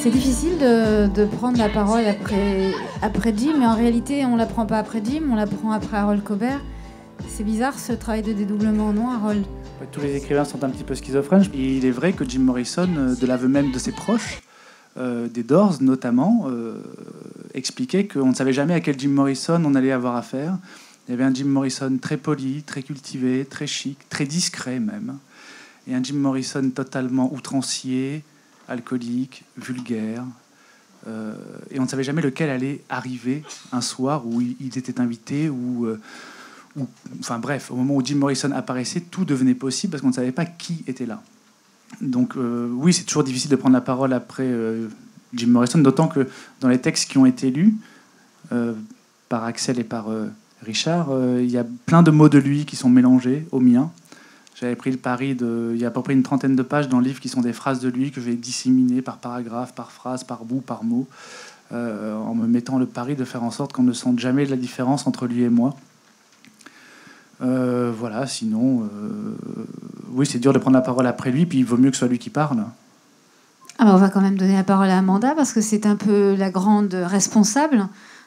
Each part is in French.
C'est difficile de prendre la parole après Jim, mais en réalité, on ne la prend pas après Jim, on la prend après Harold Cobbert. C'est bizarre ce travail de dédoublement, non, Harold? Tous les écrivains sont un petit peu schizophrènes. Et il est vrai que Jim Morrison, de l'aveu même de ses proches, des Doors notamment, expliquait qu'on ne savait jamais à quel Jim Morrison on allait avoir affaire. Il y avait un Jim Morrison très poli, très cultivé, très chic, très discret même. Et un Jim Morrison totalement outrancier, alcoolique, vulgaire. Et on ne savait jamais lequel allait arriver un soir où il était invité enfin bref, au moment où Jim Morrison apparaissait, tout devenait possible parce qu'on ne savait pas qui était là. Donc oui, c'est toujours difficile de prendre la parole après Jim Morrison, d'autant que dans les textes qui ont été lus par Axel et par Richard, il y a plein de mots de lui qui sont mélangés aux miens. J'avais pris le pari il y a à peu près une trentaine de pages dans le livre qui sont des phrases de lui que je vais disséminer par paragraphe, par phrase, par bout, par mot, en me mettant le pari de faire en sorte qu'on ne sente jamais la différence entre lui et moi. Voilà, sinon, oui, c'est dur de prendre la parole après lui, puis il vaut mieux que ce soit lui qui parle. Alors on va quand même donner la parole à Amanda, parce que c'est un peu la grande responsable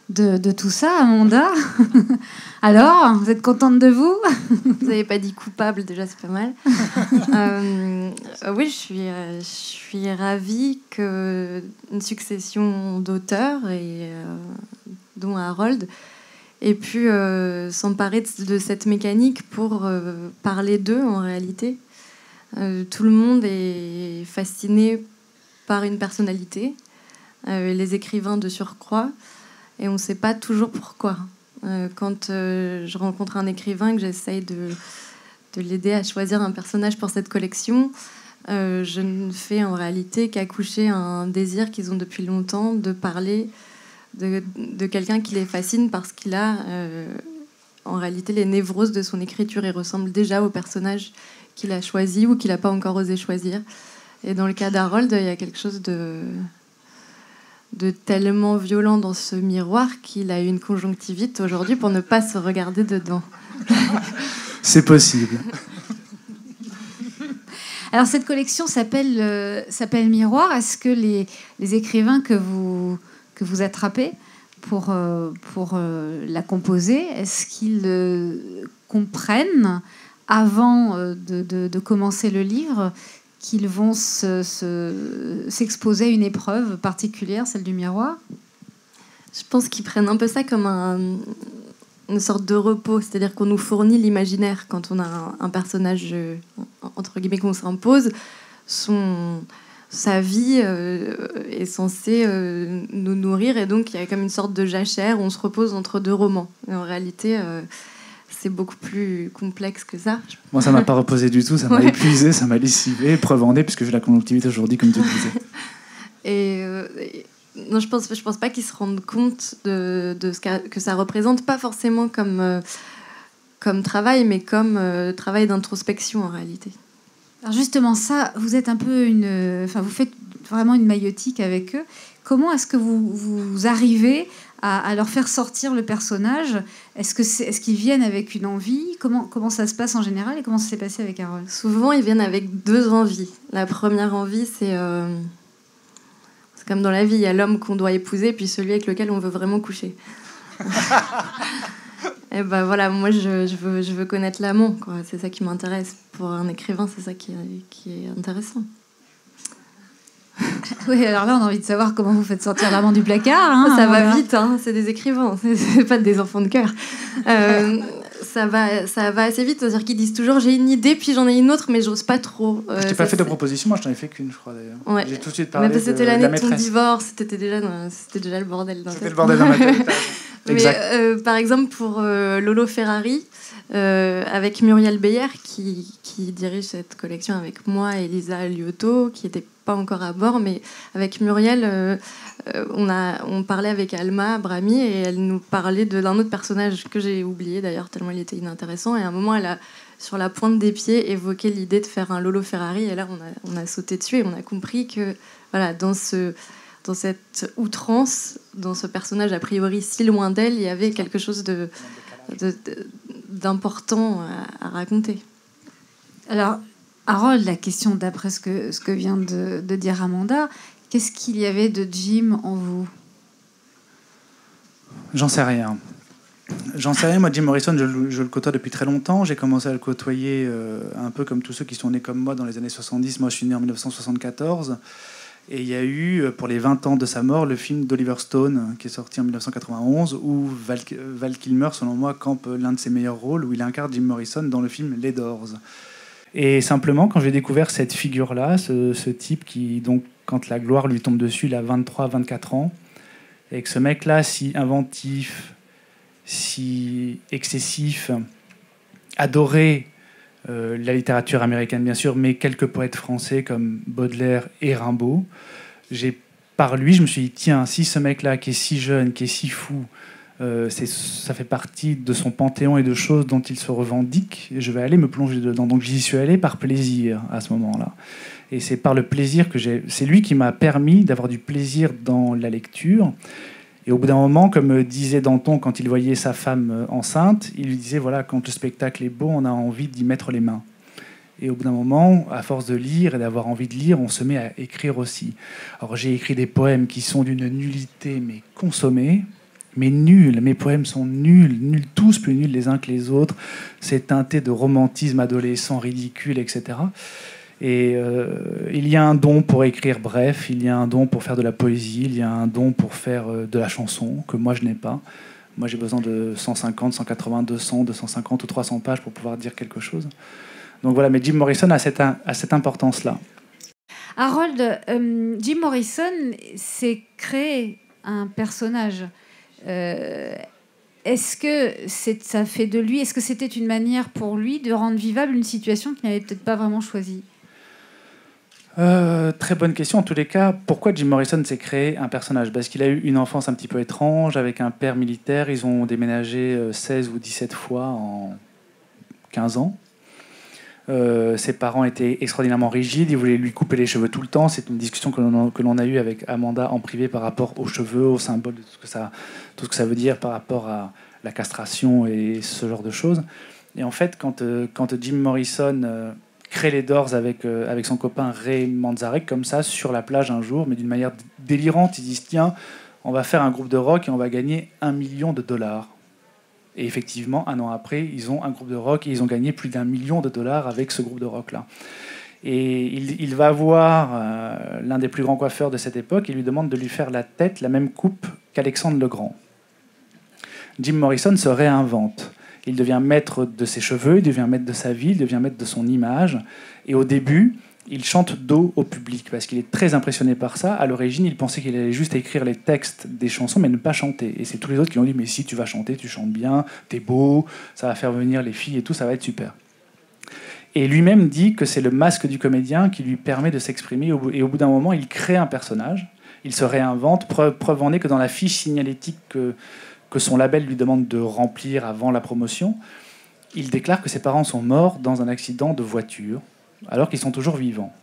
de tout ça, Amanda. Alors, vous êtes contente de vous? Vous n'avez pas dit coupable, déjà, c'est pas mal. Oui, je suis ravie qu'une succession d'auteurs, dont Harold, ait pu s'emparer de cette mécanique pour parler d'eux, en réalité. Tout le monde est fasciné par une personnalité, les écrivains de surcroît, et on ne sait pas toujours pourquoi. Quand je rencontre un écrivain, que j'essaye de l'aider à choisir un personnage pour cette collection, je ne fais en réalité qu'accoucher un désir qu'ils ont depuis longtemps de parler de quelqu'un qui les fascine parce qu'il a en réalité les névroses de son écriture et ressemble déjà au personnage qu'il a choisi ou qu'il n'a pas encore osé choisir. Et dans le cas d'Harold, il y a quelque chose de tellement violent dans ce miroir qu'il a eu une conjonctivite aujourd'hui pour ne pas se regarder dedans. C'est possible. Alors cette collection s'appelle Miroir. Est-ce que les écrivains que vous attrapez pour la composer, est-ce qu'ils comprennent avant de commencer le livre qu'ils vont s'exposer à une épreuve particulière, celle du miroir? Je pense qu'ils prennent un peu ça comme une sorte de repos, c'est-à-dire qu'on nous fournit l'imaginaire quand on a un personnage entre guillemets qu'on s'impose. Sa vie est censée nous nourrir, et donc il y a comme une sorte de jachère où on se repose entre deux romans. Et en réalité, c'est beaucoup plus complexe que ça. Moi, ça m'a pas reposé du tout, ça m'a épuisé, ça m'a lessivé, preuve en est, puisque j'ai la conjonctivité aujourd'hui, comme tu le disais. Non, je pense pas qu'ils se rendent compte de ce que ça représente, pas forcément comme travail, mais comme travail d'introspection en réalité. Alors justement, ça, vous êtes un peu vous faites vraiment une maïotique avec eux. Comment est-ce que vous arrivez à leur faire sortir le personnage? Est-ce qu'ils viennent avec une envie? Comment ça se passe en général, et comment ça s'est passé avec Harold? Souvent, ils viennent avec deux envies. La première envie, c'est comme dans la vie, il y a l'homme qu'on doit épouser, puis celui avec lequel on veut vraiment coucher. Et ben voilà, moi je veux connaître l'amant, quoi. C'est ça qui m'intéresse. Pour un écrivain, c'est ça qui est intéressant. Oui, alors là, on a envie de savoir comment vous faites sortir l'amant du placard. Hein, ça va vite, hein, c'est des écrivains, c'est pas des enfants de cœur. Ça va assez vite, c'est-à-dire qu'ils disent toujours j'ai une idée, puis j'en ai une autre, mais j'ose pas trop. Je t'ai pas fait de proposition, moi je t'en ai fait qu'une, je crois d'ailleurs. Ouais. J'ai tout de suite parlé de la maîtresse. C'était l'année de ton divorce, c'était déjà le bordel. C'était le bordel dans ma tête. Mais par exemple, pour Lolo Ferrari, avec Muriel Beyer, qui dirige cette collection avec moi et Elisa Liotto, qui n'était pas encore à bord, mais avec Muriel, on parlait avec Alma Brahmi, et elle nous parlait d'un autre personnage que j'ai oublié d'ailleurs, tellement il était inintéressant. Et à un moment, elle a, sur la pointe des pieds, évoqué l'idée de faire un Lolo Ferrari, et là, on a sauté dessus, et on a compris que voilà, dans cette outrance, dans ce personnage a priori si loin d'elle, il y avait quelque chose d'important à raconter. Alors, Harold, la question d'après ce que vient de dire Amanda, Qu'est-ce qu'il y avait de Jim en vous? J'en sais rien. Moi, Jim Morrison, je le côtoie depuis très longtemps. J'ai commencé à le côtoyer un peu comme tous ceux qui sont nés comme moi dans les années 70. Moi, je suis né en 1974. Et il y a eu, pour les 20 ans de sa mort, le film d'Oliver Stone, qui est sorti en 1991, où Val Kilmer, selon moi, campe l'un de ses meilleurs rôles, où il incarne Jim Morrison dans le film Les Doors. Et simplement, quand j'ai découvert cette figure-là, ce type qui, donc, quand la gloire lui tombe dessus, il a 23-24 ans, et que ce mec-là, si inventif, si excessif, adoré la littérature américaine bien sûr, mais quelques poètes français comme Baudelaire et Rimbaud, par lui, je me suis dit, tiens, si ce mec-là qui est si jeune, qui est si fou, ça fait partie de son panthéon et de choses dont il se revendique, et je vais aller me plonger dedans. Donc j'y suis allé par plaisir à ce moment-là. Et c'est par le plaisir c'est lui qui m'a permis d'avoir du plaisir dans la lecture. Et au bout d'un moment, comme disait Danton quand il voyait sa femme enceinte, il lui disait, voilà, quand le spectacle est beau, on a envie d'y mettre les mains. Et au bout d'un moment, à force de lire et d'avoir envie de lire, on se met à écrire aussi. Alors j'ai écrit des poèmes qui sont d'une nullité, mais consommée, mais nuls. Mes poèmes sont nuls, tous plus nuls les uns que les autres. C'est teinté de romantisme adolescent, ridicule, etc. Et il y a un don pour écrire bref, il y a un don pour faire de la poésie, il y a un don pour faire de la chanson, que moi je n'ai pas. Moi j'ai besoin de 150, 180, 200, 250 ou 300 pages pour pouvoir dire quelque chose. Donc voilà, mais Jim Morrison a cette importance-là. Harold, Jim Morrison s'est créé un personnage. Est-ce que ça fait de lui, est-ce que c'était une manière pour lui de rendre vivable une situation qu'il n'avait peut-être pas vraiment choisie? Très bonne question. En tous les cas, pourquoi Jim Morrison s'est créé un personnage? Parce qu'il a eu une enfance un petit peu étrange avec un père militaire. Ils ont déménagé 16 ou 17 fois en 15 ans. Ses parents étaient extraordinairement rigides. Ils voulaient lui couper les cheveux tout le temps. C'est une discussion que l'on a eue avec Amanda en privé par rapport aux cheveux, au symbole de tout ce que ça veut dire par rapport à la castration et ce genre de choses. Et en fait, quand Jim Morrison crée les Doors avec son copain Ray Manzarek, comme ça, sur la plage un jour, mais d'une manière délirante, ils disent, tiens, on va faire un groupe de rock et on va gagner $1 million. Et effectivement, un an après, ils ont un groupe de rock et ils ont gagné plus d'$1 million avec ce groupe de rock-là. Et il va voir l'un des plus grands coiffeurs de cette époque et lui demande de lui faire la tête, la même coupe qu'Alexandre le Grand. Jim Morrison se réinvente. Il devient maître de ses cheveux, il devient maître de sa vie, il devient maître de son image. Et au début, il chante dos au public parce qu'il est très impressionné par ça. À l'origine, il pensait qu'il allait juste écrire les textes des chansons mais ne pas chanter. Et c'est tous les autres qui lui ont dit, mais si tu vas chanter, tu chantes bien, t'es beau, ça va faire venir les filles et tout, ça va être super. Et lui-même dit que c'est le masque du comédien qui lui permet de s'exprimer. Et au bout d'un moment, il crée un personnage, il se réinvente. Preuve en est que dans la fiche signalétique que son label lui demande de remplir avant la promotion, il déclare que ses parents sont morts dans un accident de voiture, alors qu'ils sont toujours vivants.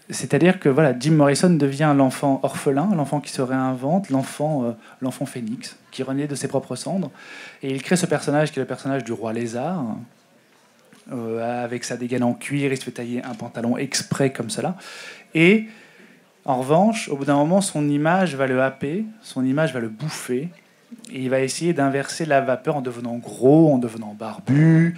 C'est-à-dire que voilà, Jim Morrison devient l'enfant orphelin, l'enfant qui se réinvente, l'enfant phénix, qui renaît de ses propres cendres. Et il crée ce personnage qui est le personnage du roi lézard, avec sa dégaine en cuir, il se fait tailler un pantalon exprès comme cela. Et en revanche, au bout d'un moment, son image va le happer, son image va le bouffer, et il va essayer d'inverser la vapeur en devenant gros, en devenant barbu,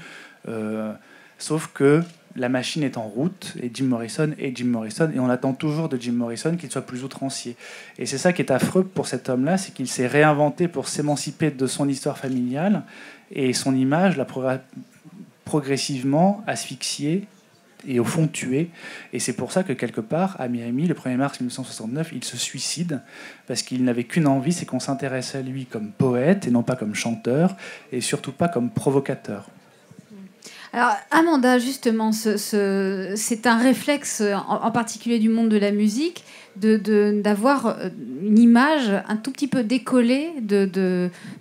sauf que la machine est en route, et Jim Morrison, et on attend toujours de Jim Morrison qu'il soit plus outrancier. Et c'est ça qui est affreux pour cet homme-là, c'est qu'il s'est réinventé pour s'émanciper de son histoire familiale, et son image l'a progressivement asphyxié et au fond tué. Et c'est pour ça que quelque part, à Miami, le 1er mars 1969, il se suicide, parce qu'il n'avait qu'une envie, c'est qu'on s'intéresse à lui comme poète, et non pas comme chanteur, et surtout pas comme provocateur. Alors, Amanda, justement, c'est un réflexe, en particulier du monde de la musique, d'avoir une image un tout petit peu décollée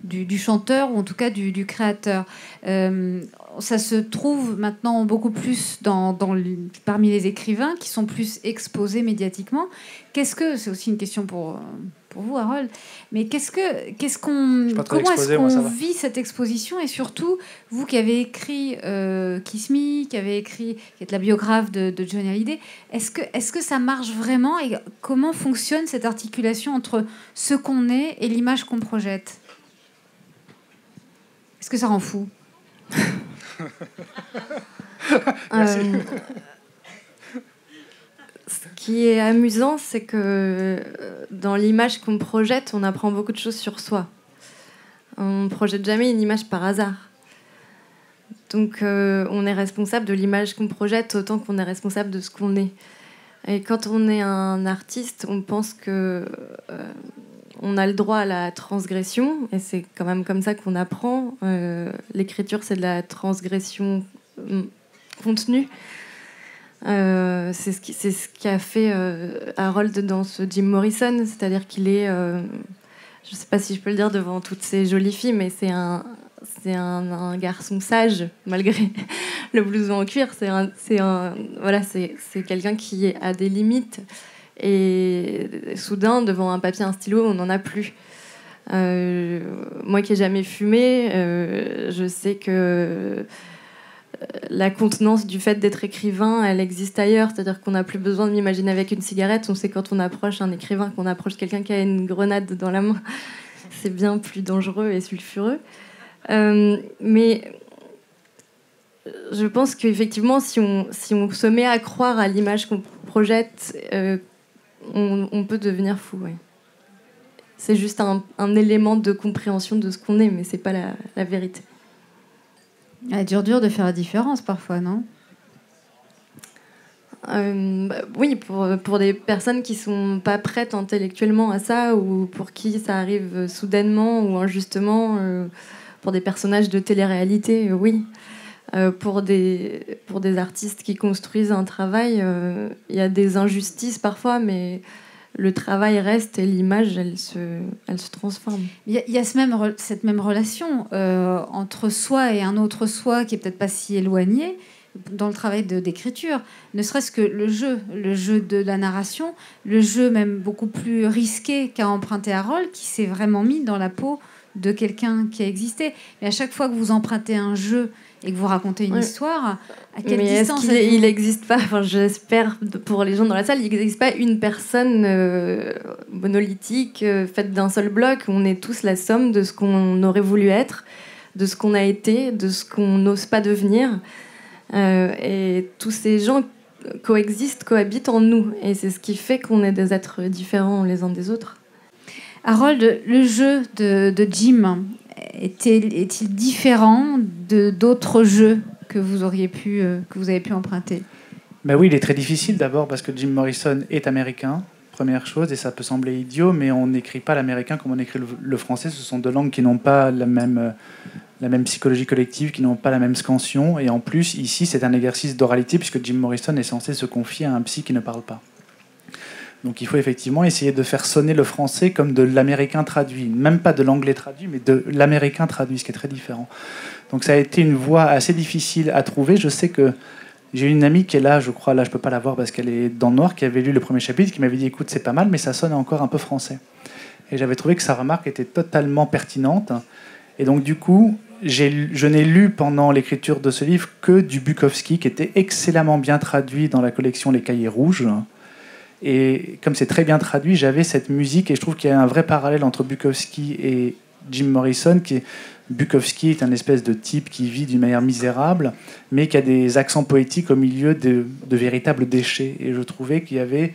du chanteur, ou en tout cas du créateur. Ça se trouve maintenant beaucoup plus parmi les écrivains qui sont plus exposés médiatiquement. C'est aussi une question pour pour vous, Harold. Mais comment est-ce qu'on vit cette exposition? Et surtout, vous qui avez écrit Kiss Me, qui êtes la biographe de Johnny Hallyday, est-ce que ça marche vraiment? Et comment fonctionne cette articulation entre ce qu'on est et l'image qu'on projette? Est-ce que ça rend fou? Ce qui est amusant, c'est que dans l'image qu'on projette, on apprend beaucoup de choses sur soi. On ne projette jamais une image par hasard. Donc on est responsable de l'image qu'on projette autant qu'on est responsable de ce qu'on est. Et quand on est un artiste, on pense que on a le droit à la transgression, et c'est quand même comme ça qu'on apprend. L'écriture, c'est de la transgression contenue. C'est ce qu'a fait Harold dans ce Jim Morrison, c'est-à-dire qu'il est, je ne sais pas si je peux le dire devant toutes ces jolies filles, mais c'est un garçon sage malgré le blouson en cuir. C'est quelqu'un qui a des limites, et soudain devant un papier, un stylo, on n'en a plus. Moi qui n'ai jamais fumé, je sais que la contenance du fait d'être écrivain, elle existe ailleurs. C'est-à-dire qu'on n'a plus besoin de m'imaginer avec une cigarette. On sait quand on approche un écrivain, qu'on approche quelqu'un qui a une grenade dans la main. C'est bien plus dangereux et sulfureux. Mais je pense qu'effectivement, si on se met à croire à l'image qu'on projette, on peut devenir fou. Ouais. C'est juste un élément de compréhension de ce qu'on est, mais c'est pas la vérité. C'est dur de faire la différence parfois, non? Oui, pour des personnes qui sont pas prêtes intellectuellement à ça, ou pour qui ça arrive soudainement ou injustement, pour des personnages de télé-réalité, oui. Pour des artistes qui construisent un travail, il y a des injustices parfois, mais le travail reste et l'image, elle se transforme. Il y a cette même relation entre soi et un autre soi qui est peut-être pas si éloigné dans le travail d'écriture. Ne serait-ce que le jeu de la narration, le jeu même beaucoup plus risqué qu'a emprunté Harold, qui s'est vraiment mis dans la peau de quelqu'un qui a existé. Mais à chaque fois que vous empruntez un jeu et que vous racontez une histoire, à quelle distance il n'existe pas, j'espère pour les gens dans la salle, il n'existe pas une personne monolithique faite d'un seul bloc. On est tous la somme de ce qu'on aurait voulu être, de ce qu'on a été, de ce qu'on n'ose pas devenir. Et tous ces gens cohabitent en nous. Et c'est ce qui fait qu'on est des êtres différents les uns des autres. Harold, le jeu de Jim est-il différent d'autres jeux que vous avez pu emprunter? Ben oui, il est très difficile d'abord parce que Jim Morrison est américain, première chose, et ça peut sembler idiot, mais on n'écrit pas l'américain comme on écrit le français. Ce sont deux langues qui n'ont pas la même psychologie collective, qui n'ont pas la même scansion, et en plus, ici, c'est un exercice d'oralité puisque Jim Morrison est censé se confier à un psy qui ne parle pas. Donc il faut effectivement essayer de faire sonner le français comme de l'américain traduit, même pas de l'anglais traduit, mais de l'américain traduit, ce qui est très différent. Donc ça a été une voie assez difficile à trouver. Je sais que j'ai une amie qui est là, je crois, là je peux pas la voir parce qu'elle est dans le noir, qui avait lu le premier chapitre, qui m'avait dit écoute, c'est pas mal, mais ça sonne encore un peu français. Et j'avais trouvé que sa remarque était totalement pertinente. Et donc du coup, je n'ai lu pendant l'écriture de ce livre que du Bukowski, qui était excellemment bien traduit dans la collection Les Cahiers Rouges. Et comme c'est très bien traduit, j'avais cette musique, et je trouve qu'il y a un vrai parallèle entre Bukowski et Jim Morrison. Bukowski est un espèce de type qui vit d'une manière misérable, mais qui a des accents poétiques au milieu de véritables déchets. Et je trouvais qu'il y avait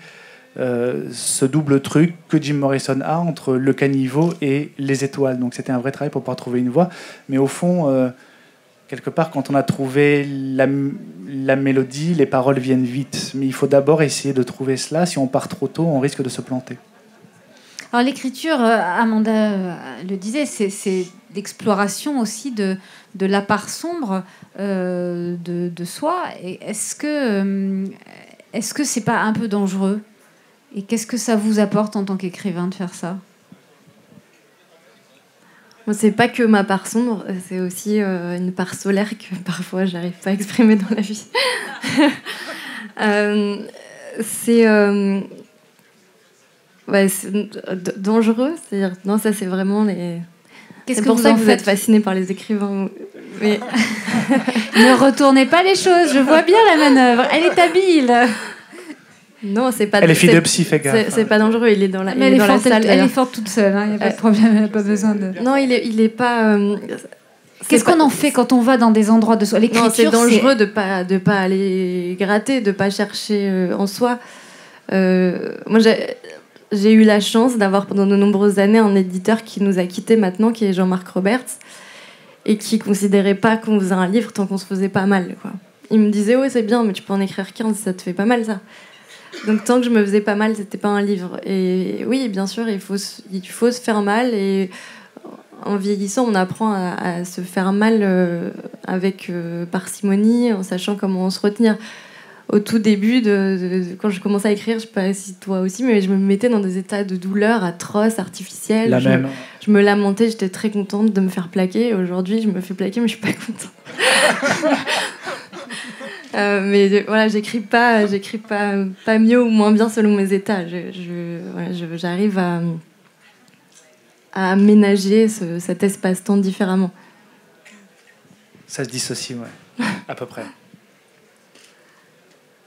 ce double truc que Jim Morrison a entre le caniveau et les étoiles. Donc c'était un vrai travail pour pouvoir trouver une voix. Mais au fond, quelque part, quand on a trouvé la mélodie, les paroles viennent vite. Mais il faut d'abord essayer de trouver cela. Si on part trop tôt, on risque de se planter. Alors l'écriture, Amanda le disait, c'est l'exploration aussi de la part sombre de soi. Et est-ce que c'est pas un peu dangereux? Et qu'est-ce que ça vous apporte en tant qu'écrivain de faire ça? C'est pas que ma part sombre, c'est aussi une part solaire que parfois j'arrive pas à exprimer dans la vie. C'est dangereux. C'est-à-dire, non, ça c'est vraiment les... Qu'est-ce c'est que pour vous ça en que vous êtes faites? fasciné par les écrivains. Mais... Ne retournez pas les choses, je vois bien la manœuvre. Elle est habile. Non, c'est pas... Elle est fille de psy, fais gaffe. C'est pas dangereux, il est dans la, Mais il est dans la forte, salle. elle est forte toute seule, il n'y a pas de problème, elle n'a pas besoin de... Non, il est pas... Qu'est-ce qu'on en fait quand on va dans des endroits de soi? Non, c'est L'écriture, dangereux de pas aller gratter, de pas chercher en soi. Moi, j'ai eu la chance d'avoir pendant de nombreuses années un éditeur qui nous a quittés maintenant, qui est Jean-Marc Roberts, et qui considérait pas qu'on faisait un livre tant qu'on se faisait pas mal, quoi. Il me disait, ouais, c'est bien, mais tu peux en écrire 15, ça te fait pas mal, ça. Donc tant que je me faisais pas mal, c'était pas un livre. Et oui, bien sûr, il faut se faire mal, et en vieillissant, on apprend à se faire mal avec parcimonie, en sachant comment se retenir. Au tout début, quand je commençais à écrire, je sais pas si toi aussi, mais je me mettais dans des états de douleur atroces, artificiels. Je me lamentais, j'étais très contente de me faire plaquer. Aujourd'hui, je me fais plaquer, mais je suis pas contente. Mais voilà, j'écris pas mieux ou moins bien selon mes états. J'arrive à aménager cet espace-temps différemment. Ça se dissocie, ouais, à peu près.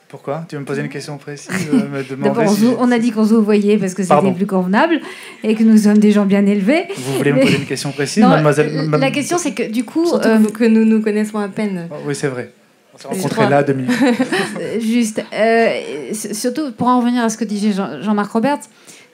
Pourquoi? Tu veux me poser une question précise? D'abord, on a dit qu'on se voyait parce que c'était plus convenable et que nous sommes des gens bien élevés. Vous voulez me poser une question précise, non, mademoiselle? La question, c'est que du coup... que nous nous connaissons à peine. Oh, oui, c'est vrai. On s'est rencontrés là, 2 minutes. Juste. Surtout, pour en revenir à ce que disait Jean-Marc Roberts,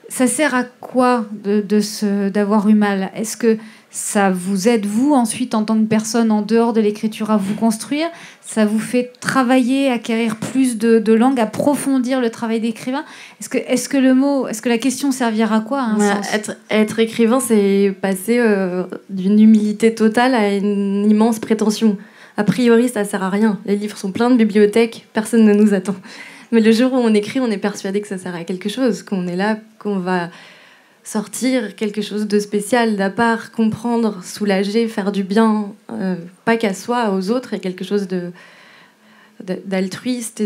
ça sert à quoi d'avoir eu mal? Est-ce que ça vous aide, vous, ensuite, en tant que personne en dehors de l'écriture, à vous construire? Ça vous fait travailler, acquérir plus de langue, approfondir le travail d'écrivain? Est-ce que la question servira à quoi, à un sens? Être écrivain, c'est passer d'une humilité totale à une immense prétention. A priori, ça sert à rien. Les livres sont pleins de bibliothèques, personne ne nous attend. Mais le jour où on écrit, on est persuadé que ça sert à quelque chose, qu'on est là, qu'on va sortir quelque chose de spécial, d'à part, comprendre, soulager, faire du bien, pas qu'à soi, aux autres, et quelque chose d'altruiste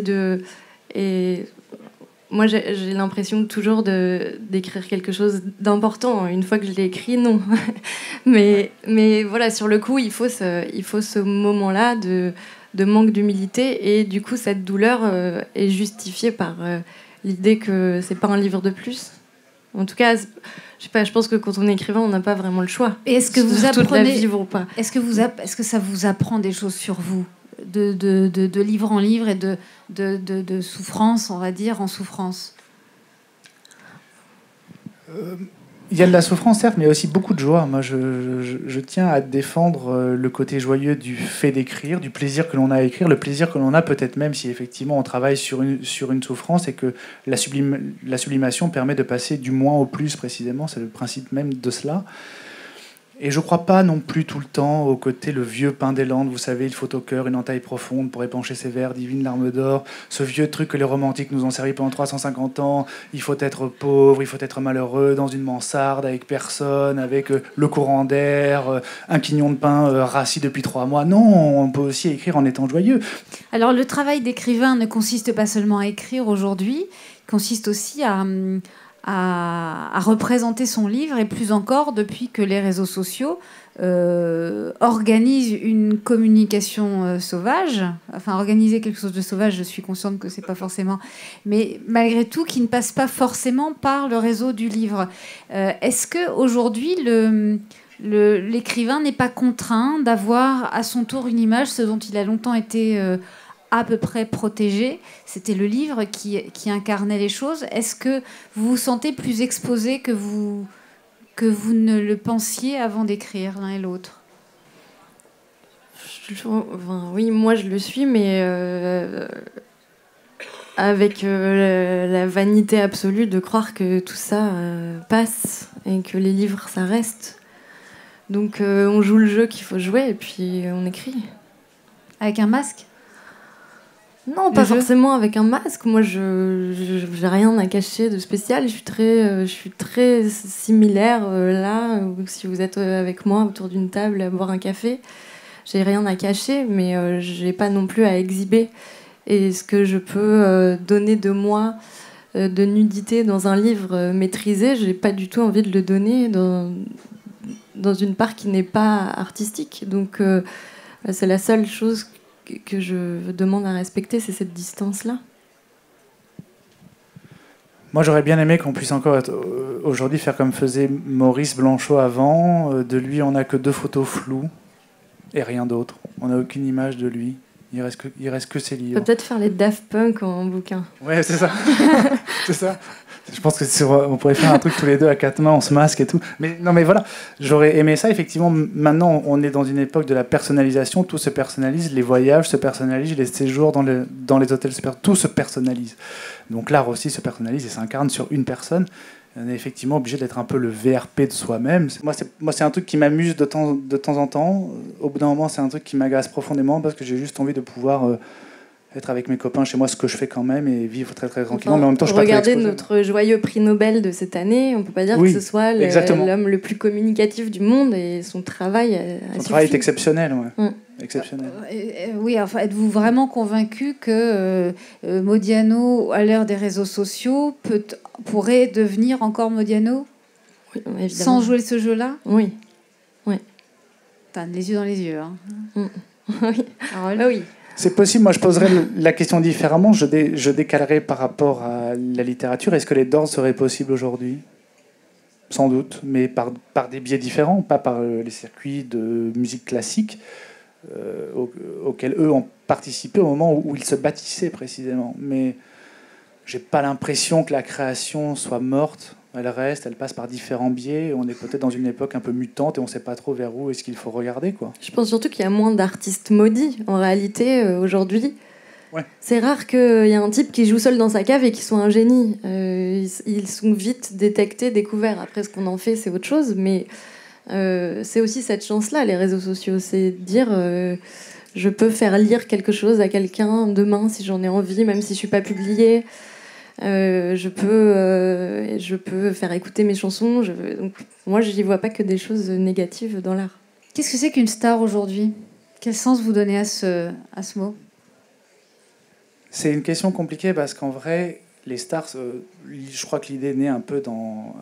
et moi j'ai l'impression toujours d'écrire quelque chose d'important. Une fois que je l'ai écrit, non. mais voilà, sur le coup, il faut ce moment-là de manque d'humilité, et du coup cette douleur est justifiée par l'idée que c'est pas un livre de plus. En tout cas, je sais pas, je pense que quand on est écrivain, on n'a pas vraiment le choix. Et est-ce que vous apprenez vivre ou pas? Est-ce que ça vous apprend des choses sur vous, de livre en livre, et de souffrance, on va dire, en souffrance? Il y a de la souffrance, certes, mais il y a aussi beaucoup de joie. Moi, je tiens à défendre le côté joyeux du fait d'écrire, du plaisir que l'on a à écrire, le plaisir que l'on a peut-être même si effectivement on travaille sur une souffrance, et que la sublimation permet de passer du moins au plus, précisément. C'est le principe même de cela. Et je ne crois pas non plus tout le temps au côté le vieux pain des Landes, vous savez, il faut au cœur une entaille profonde pour épancher ses vers, divine larme d'or, ce vieux truc que les romantiques nous ont servi pendant 350 ans, il faut être pauvre, il faut être malheureux, dans une mansarde, avec personne, avec le courant d'air, un quignon de pain rassis depuis 3 mois. Non, on peut aussi écrire en étant joyeux. Alors le travail d'écrivain ne consiste pas seulement à écrire aujourd'hui, il consiste aussi à représenter son livre, et plus encore depuis que les réseaux sociaux organisent une communication sauvage. Enfin, organiser quelque chose de sauvage, je suis consciente que c'est pas forcément, mais malgré tout, qui ne passe pas forcément par le réseau du livre. Est-ce que aujourd'hui l'écrivain n'est pas contraint d'avoir à son tour une image, ce dont il a longtemps été à peu près protégé? C'était le livre qui incarnait les choses. Est-ce que vous vous sentez plus exposé que vous ne le pensiez avant d'écrire, l'un et l'autre? Oui, moi je le suis, mais avec la vanité absolue de croire que tout ça passe et que les livres ça reste. Donc on joue le jeu qu'il faut jouer, et puis on écrit. Avec un masque? Non, pas forcément avec un masque. Moi, je j'ai rien à cacher de spécial. Je suis très similaire là. Si vous êtes avec moi autour d'une table à boire un café, j'ai rien à cacher, mais j'ai pas non plus à exhiber. Et ce que je peux donner de moi de nudité dans un livre maîtrisé, j'ai pas du tout envie de le donner dans une part qui n'est pas artistique. Donc c'est la seule chose que je demande à respecter, c'est cette distance-là. Moi, j'aurais bien aimé qu'on puisse encore aujourd'hui faire comme faisait Maurice Blanchot avant. De lui, on n'a que 2 photos floues et rien d'autre. On n'a aucune image de lui. Il reste que ses livres. Peut-être faire les Daft Punk en bouquin. Ouais, c'est ça. C'est ça. Je pense que on pourrait faire un truc tous les deux à 4 mains, on se masque et tout. Mais non, mais voilà, j'aurais aimé ça. Effectivement, maintenant, on est dans une époque de la personnalisation. Tout se personnalise. Les voyages se personnalisent. Les séjours dans les hôtels tout se personnalise. Donc l'art aussi se personnalise et s'incarne sur une personne. On est effectivement obligé d'être un peu le VRP de soi-même. Moi, c'est un truc qui m'amuse de temps en temps. Au bout d'un moment, c'est un truc qui m'agace profondément parce que j'ai juste envie de pouvoir être avec mes copains chez moi, ce que je fais quand même, et vivre très très tranquillement. Mais en même temps, je suis pas très exposé. Notre joyeux prix Nobel de cette année, on ne peut pas dire que ce soit l'homme le plus communicatif du monde, et son travail Son travail est exceptionnel, ouais. Exceptionnel. Oui, enfin, êtes-vous vraiment convaincu que Modiano, à l'ère des réseaux sociaux, pourrait devenir encore Modiano? Oui, évidemment. Sans jouer ce jeu-là? Oui. Oui. T'as les yeux dans les yeux. Hein. Oui. Oui. C'est possible. Moi, je poserais la question différemment. Je décalerais par rapport à la littérature. Est-ce que les Doors seraient possibles aujourd'hui? Sans doute, mais par des biais différents, pas par les circuits de musique classique auxquels eux ont participé au moment où ils se bâtissaient précisément. Mais j'ai pas l'impression que la création soit morte. Elle reste, elle passe par différents biais. On est peut-être dans une époque un peu mutante et on ne sait pas trop vers où est-ce qu'il faut regarder, quoi. Je pense surtout qu'il y a moins d'artistes maudits, en réalité, aujourd'hui. Ouais. C'est rare qu'il y ait un type qui joue seul dans sa cave et qui soit un génie. Ils sont vite détectés, découverts. Après, ce qu'on en fait, c'est autre chose. Mais c'est aussi cette chance-là, les réseaux sociaux. C'est de dire... je peux faire lire quelque chose à quelqu'un demain, si j'en ai envie, même si je ne suis pas publiée. Je peux faire écouter mes chansons. Donc, moi, je n'y vois pas que des choses négatives dans l'art. Qu'est-ce que c'est qu'une star aujourd'hui? Quel sens vous donnez à ce mot? C'est une question compliquée parce qu'en vrai, les stars, je crois que l'idée est née un peu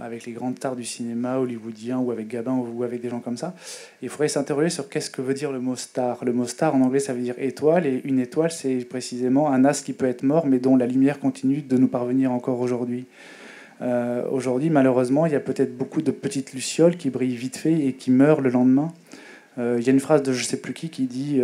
avec les grandes stars du cinéma hollywoodien ou avec Gabin ou avec des gens comme ça. Il faudrait s'interroger sur qu'est-ce que veut dire le mot star. Le mot star en anglais, ça veut dire étoile, et une étoile, c'est précisément un astre qui peut être mort mais dont la lumière continue de nous parvenir encore aujourd'hui. Aujourd'hui, malheureusement, il y a peut-être beaucoup de petites lucioles qui brillent vite fait et qui meurent le lendemain. Il y a une phrase de je sais plus qui dit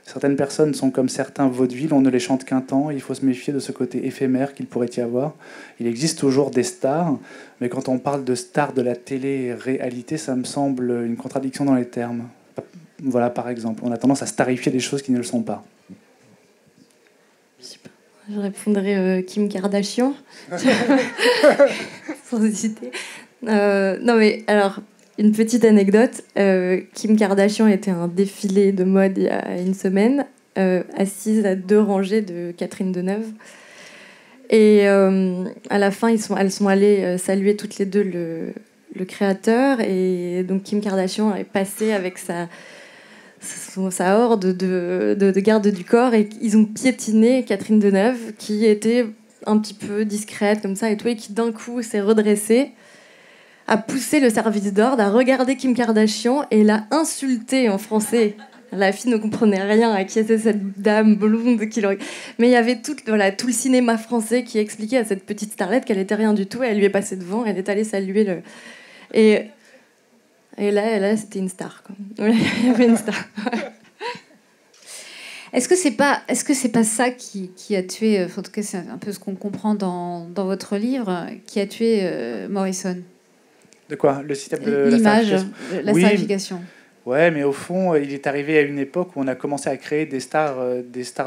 certaines personnes sont comme certains vaudevilles, on ne les chante qu'un temps, il faut se méfier de ce côté éphémère qu'il pourrait y avoir. Il existe toujours des stars, mais quand on parle de stars de la télé-réalité, ça me semble une contradiction dans les termes. Voilà, par exemple, on a tendance à starifier des choses qui ne le sont pas. Je répondrais Kim Kardashian, sans hésiter. Non mais alors... Une petite anecdote, Kim Kardashian était à un défilé de mode il y a une semaine, assise à 2 rangées de Catherine Deneuve. Et à la fin, elles sont allées saluer toutes les deux le créateur. Et donc Kim Kardashian est passée avec sa horde de gardes du corps. Et ils ont piétiné Catherine Deneuve, qui était un petit peu discrète comme ça et tout, et qui d'un coup s'est redressée, a poussé le service d'ordre, a regardé Kim Kardashian et l'a insultée en français. La fille ne comprenait rien à qui était cette dame blonde. Mais il y avait tout le cinéma français qui expliquait à cette petite starlette qu'elle n'était rien du tout. Et elle lui est passée devant, elle est allée saluer le... Et là, c'était une star, quoi. Il y avait une star. Est-ce que c'est pas ça qui a tué, en tout cas c'est un peu ce qu'on comprend dans votre livre, qui a tué Morrison? De quoi? Le système de l'image, la oui, starification. Ouais, mais au fond, il est arrivé à une époque où on a commencé à créer des stars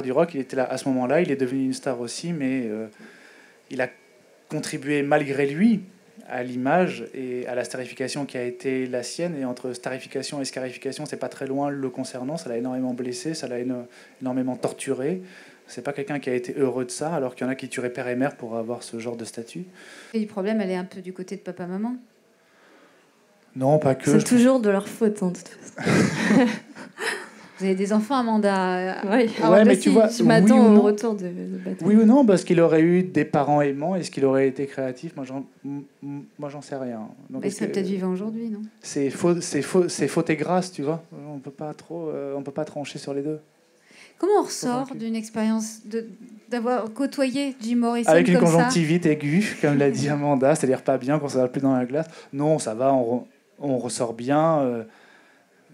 du rock. Il était là à ce moment-là, il est devenu une star aussi, mais il a contribué malgré lui à l'image et à la starification qui a été la sienne. Et entre starification et scarification, c'est pas très loin le concernant. Ça l'a énormément blessé, ça l'a énormément torturé. C'est pas quelqu'un qui a été heureux de ça, alors qu'il y en a qui tueraient père et mère pour avoir ce genre de statut. Et le problème, elle est un peu du côté de papa-maman. Non, pas que. C'est toujours de leur faute, hein, de toute façon. Vous avez des enfants, Amanda. Ouais, mais tu vois, je m'attends oui ou au non. retour de bataille. Oui ou non, parce qu'il aurait eu des parents aimants, est-ce qu'il aurait été créatif? Moi, j'en sais rien. Donc, Il serait peut-être vivant aujourd'hui, non? c'est faute et grâce, tu vois. On peut pas trancher sur les deux. Comment on ressort d'une expérience d'avoir côtoyé Jim Morrison avec une comme ça? conjonctivite aiguë, comme l'a dit Amanda, c'est-à-dire pas bien, qu'on ne va plus dans la glace? Non, ça va, on ressort bien.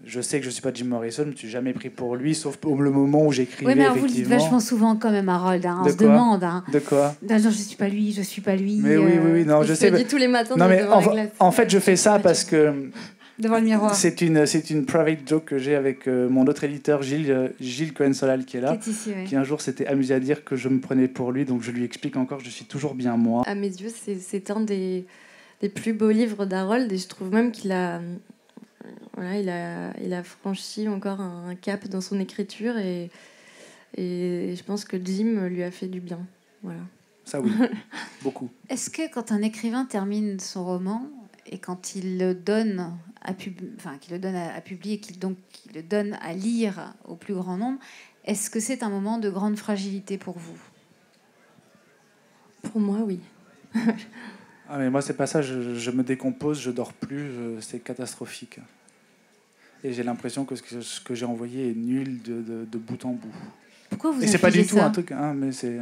Je sais que je ne suis pas Jim Morrison, je ne me suis jamais pris pour lui, sauf au le moment où j'écrivais, Oui, mais alors vous le dites effectivement. vachement souvent quand même, Harold. Hein, on De se quoi demande. Hein. De quoi? Genre, je suis pas lui, je suis pas lui. Mais oui, non, je sais. Je dis tous les matins Non, mais devant la glace. en fait, je fais ça parce que Devant le miroir. c'est une private joke que j'ai avec mon autre éditeur, Gilles Cohen-Solal, qui est là, Qui est ici, ouais. qui un jour s'était amusé à dire que je me prenais pour lui, donc je lui explique encore que je suis toujours bien moi. À mes yeux, c'est un des plus beaux livres d'Harold, et je trouve même qu'il a... Voilà, il a franchi encore un cap dans son écriture, et je pense que Jim lui a fait du bien. Voilà. Ça oui, beaucoup. Est-ce que quand un écrivain termine son roman et quand il le donne qu'il le donne à publier, qu'il le donne à lire au plus grand nombre, est-ce que c'est un moment de grande fragilité pour vous? Pour moi, oui. Ah mais moi c'est pas ça, je me décompose, je dors plus, c'est catastrophique. Et j'ai l'impression que ce que j'ai envoyé est nul de bout en bout. Pourquoi vous Et c'est pas du tout ça un truc, hein, mais c'est...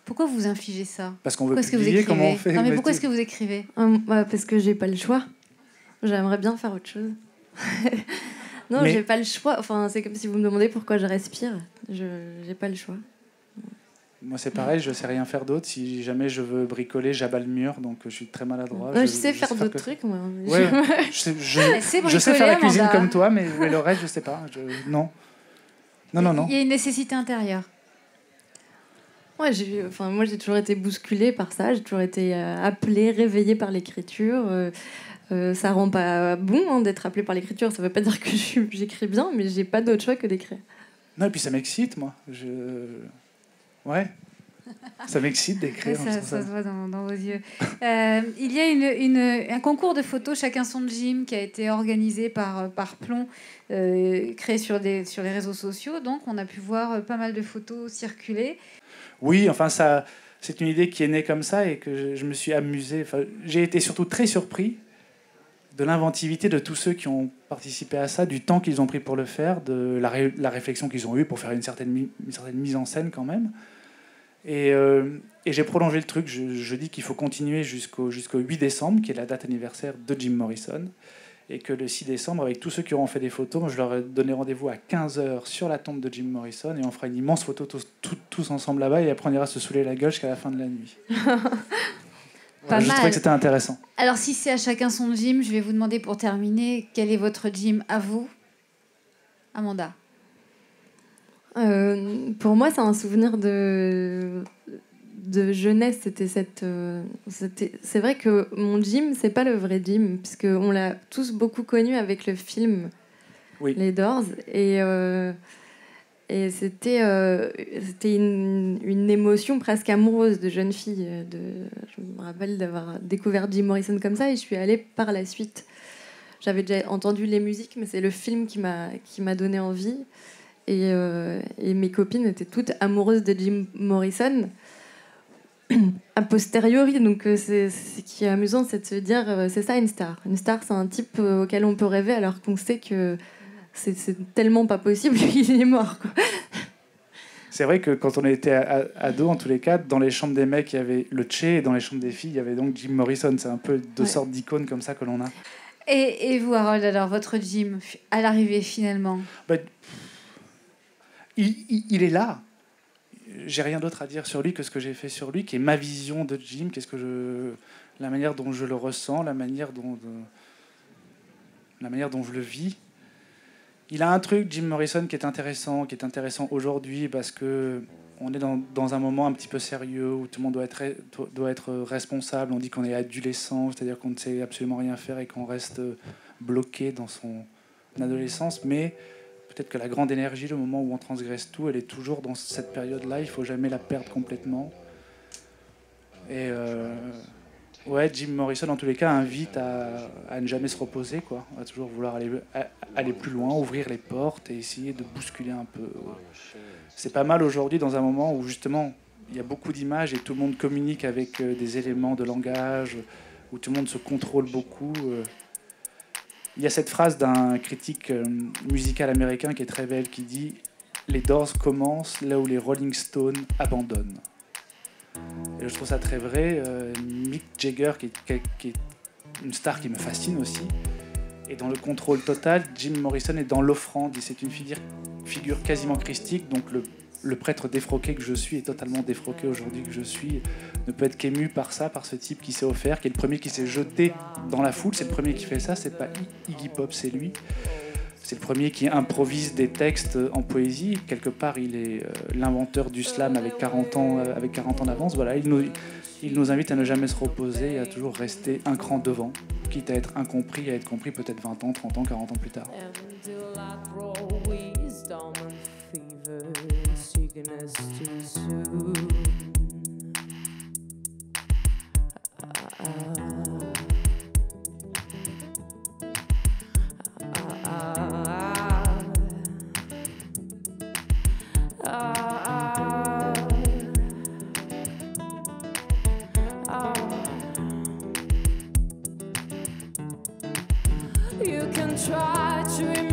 Pourquoi vous infligez ça? Parce qu'on veut Pourquoi est-ce que vous publier, écrivez? comment on fait? Non mais pourquoi est-ce que vous écrivez? Parce que j'ai pas le choix. J'aimerais bien faire autre chose. Non, mais... j'ai pas le choix. Enfin, c'est comme si vous me demandez pourquoi je respire. J'ai pas le choix. Moi c'est pareil, je sais rien faire d'autre. Si jamais je veux bricoler, j'abats le mur, donc je suis très maladroit. Je sais faire d'autres trucs, moi. Ouais, je sais faire la cuisine comme toi, mais le reste, je sais pas. Non. Non. Il y a une nécessité intérieure. Ouais, moi, j'ai toujours été bousculée par ça. J'ai toujours été appelée, réveillée par l'écriture. Ça rend pas bon, hein, d'être appelée par l'écriture. Ça veut pas dire que j'écris bien, mais j'ai pas d'autre choix que d'écrire. Non, et puis ça m'excite, moi. Ouais. Ça m'excite d'écrire. Ouais, ça se voit dans vos yeux. Il y a un concours de photos Chacun son Jim qui a été organisé par Plomb, créé sur les réseaux sociaux. Donc, on a pu voir pas mal de photos circuler. Oui, enfin, c'est une idée qui est née comme ça et que je me suis amusé. Enfin, j'ai été surtout très surpris de l'inventivité de tous ceux qui ont participé à ça, du temps qu'ils ont pris pour le faire, de la réflexion qu'ils ont eue pour faire une certaine mise en scène quand même. Et j'ai prolongé le truc. Je dis qu'il faut continuer jusqu'au 8 décembre, qui est la date anniversaire de Jim Morrison. Et que le 6 décembre, avec tous ceux qui auront fait des photos, je leur ai donné rendez-vous à 15h sur la tombe de Jim Morrison. Et on fera une immense photo tous ensemble là-bas. Et après, on ira se saouler la gueule jusqu'à la fin de la nuit. Je trouvais que c'était intéressant. Alors, si c'est à chacun son Jim, je vais vous demander pour terminer, quel est votre Jim à vous, Amanda? Pour moi, c'est un souvenir de jeunesse. C'est vrai que mon Jim, c'est pas le vrai Jim, puisqu'on l'a tous beaucoup connu avec le film Les Doors. Et c'était une émotion presque amoureuse de jeune fille. Je me rappelle d'avoir découvert Jim Morrison comme ça, et je suis allée par la suite. J'avais déjà entendu les musiques, mais c'est le film qui m'a donné envie. Et mes copines étaient toutes amoureuses de Jim Morrison a posteriori. Donc ce qui est amusant, c'est de se dire c'est ça une star. Une star, c'est un type auquel on peut rêver alors qu'on sait que c'est tellement pas possible, il est mort, quoi. C'est vrai que quand on était ado, en tous les cas, dans les chambres des mecs, il y avait le Che, et dans les chambres des filles, il y avait donc Jim Morrison. C'est un peu deux sortes d'icônes comme ça que l'on a. Et vous, Harold, alors, votre Jim, à l'arrivée, finalement? Il est là. J'ai rien d'autre à dire sur lui que ce que j'ai fait sur lui, qui est ma vision de Jim, la manière dont je le ressens, la manière dont je le vis. Il a un truc, Jim Morrison, qui est intéressant aujourd'hui, parce que on est dans un moment un petit peu sérieux où tout le monde doit être responsable. On dit qu'on est adolescent, c'est-à-dire qu'on ne sait absolument rien faire et qu'on reste bloqué dans son adolescence. Mais peut-être que la grande énergie, le moment où on transgresse tout, elle est toujours dans cette période-là. Il ne faut jamais la perdre complètement. Et Ouais, Jim Morrison, en tous les cas, invite à ne jamais se reposer, quoi. À toujours vouloir aller plus loin, ouvrir les portes et essayer de bousculer un peu. C'est pas mal aujourd'hui, dans un moment où justement il y a beaucoup d'images et tout le monde communique avec des éléments de langage, où tout le monde se contrôle beaucoup. Il y a cette phrase d'un critique musical américain qui est très belle, qui dit « Les Doors commencent là où les Rolling Stones abandonnent ». Et je trouve ça très vrai. Mick Jagger, qui est une star qui me fascine aussi, est dans le contrôle total. Jim Morrison est dans l'offrande. C'est une figure quasiment christique. Donc le prêtre défroqué que je suis, est totalement défroqué aujourd'hui que je suis, ne peut être qu'ému par ça, par ce type qui s'est offert, qui est le premier qui s'est jeté dans la foule. C'est le premier qui fait ça. C'est pas Iggy Pop, c'est lui. C'est le premier qui improvise des textes en poésie. Quelque part, il est l'inventeur du slam avec 40 ans d'avance. Voilà, il nous invite à ne jamais se reposer et à toujours rester un cran devant, quitte à être incompris, à être compris peut-être 20 ans, 30 ans, 40 ans plus tard. You can try to